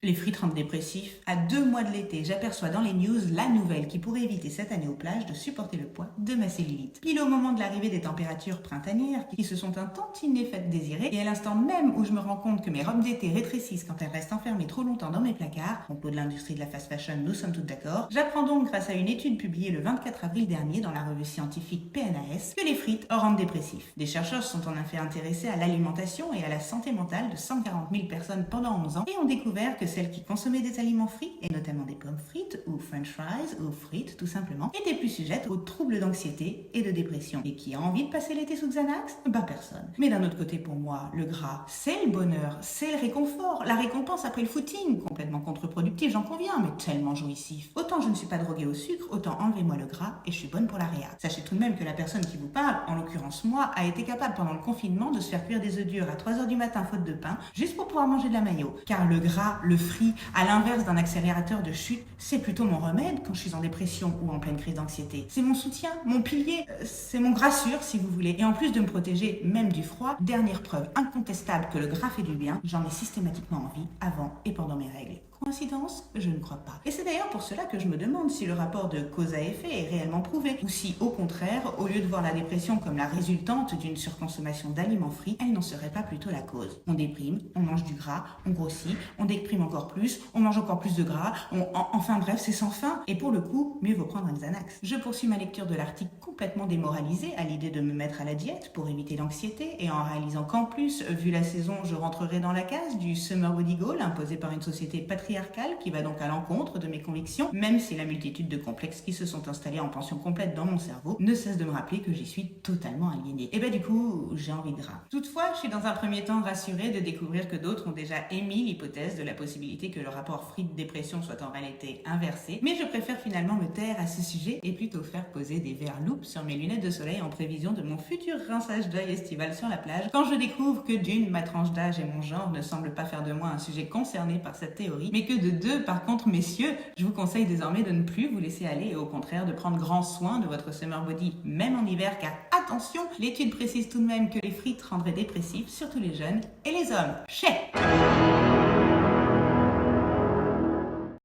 Les frites rendent dépressif. À 2 mois de l'été, j'aperçois dans les news la nouvelle qui pourrait éviter cette année aux plages de supporter le poids de ma cellulite. Pile au moment de l'arrivée des températures printanières qui se sont un tantinet faites désirer, et à l'instant même où je me rends compte que mes robes d'été rétrécissent quand elles restent enfermées trop longtemps dans mes placards, complot de l'industrie de la fast fashion, nous sommes toutes d'accord, j'apprends donc grâce à une étude publiée le 24 avril dernier dans la revue scientifique PNAS que les frites rendent dépressif. Des chercheurs se sont en effet intéressés à l'alimentation et à la santé mentale de 140 000 personnes pendant 11 ans et ont découvert que celles qui consommaient des aliments frits, et notamment des pommes frites ou french fries ou frites tout simplement, étaient plus sujettes aux troubles d'anxiété et de dépression. Et qui a envie de passer l'été sous Xanax? Personne. Mais d'un autre côté, pour moi, le gras, c'est le bonheur, c'est le réconfort, la récompense après le footing, complètement contre-productif, j'en conviens, mais tellement jouissif. Autant je ne suis pas droguée au sucre, autant enlevez-moi le gras et je suis bonne pour la réa. Sachez tout de même que la personne qui vous parle, en l'occurrence moi, a été capable pendant le confinement de se faire cuire des œufs durs à 3h du matin faute de pain, juste pour pouvoir manger de la mayo. Car le gras, le frit, à l'inverse d'un accélérateur de chute, c'est plutôt mon remède quand je suis en dépression ou en pleine crise d'anxiété. C'est mon soutien, mon pilier, c'est mon grassure si vous voulez. Et en plus de me protéger même du froid, dernière preuve incontestable que le gras fait du bien, j'en ai systématiquement envie avant et pendant mes règles. Coïncidence? Je ne crois pas. Et c'est d'ailleurs pour cela que je me demande si le rapport de cause à effet est réellement prouvé, ou si, au contraire, au lieu de voir la dépression comme la résultante d'une surconsommation d'aliments frits, elle n'en serait pas plutôt la cause. On déprime, on mange du gras, on grossit, on déprime encore plus, on mange encore plus de gras, enfin bref, c'est sans fin. Et pour le coup, mieux vaut prendre un Xanax. Je poursuis ma lecture de l'article complètement démoralisé à l'idée de me mettre à la diète pour éviter l'anxiété, et en réalisant qu'en plus, vu la saison, je rentrerai dans la case du summer body goal imposé par une société patriarcale qui va donc à l'encontre de mes convictions, même si la multitude de complexes qui se sont installés en pension complète dans mon cerveau ne cesse de me rappeler que j'y suis totalement aliénée. Et du coup, j'ai envie de gras. Toutefois, je suis dans un premier temps rassurée de découvrir que d'autres ont déjà émis l'hypothèse de la possibilité que le rapport frites-dépression soit en réalité inversé, mais je préfère finalement me taire à ce sujet et plutôt faire poser des verres loupes sur mes lunettes de soleil en prévision de mon futur rinçage d'œil estival sur la plage, quand je découvre que d'une, ma tranche d'âge et mon genre ne semblent pas faire de moi un sujet concerné par cette théorie, mais que de deux, par contre, messieurs, je vous conseille désormais de ne plus vous laisser aller et au contraire de prendre grand soin de votre summer body, même en hiver, car attention, l'étude précise tout de même que les frites rendraient dépressifs, surtout les jeunes et les hommes. Chais!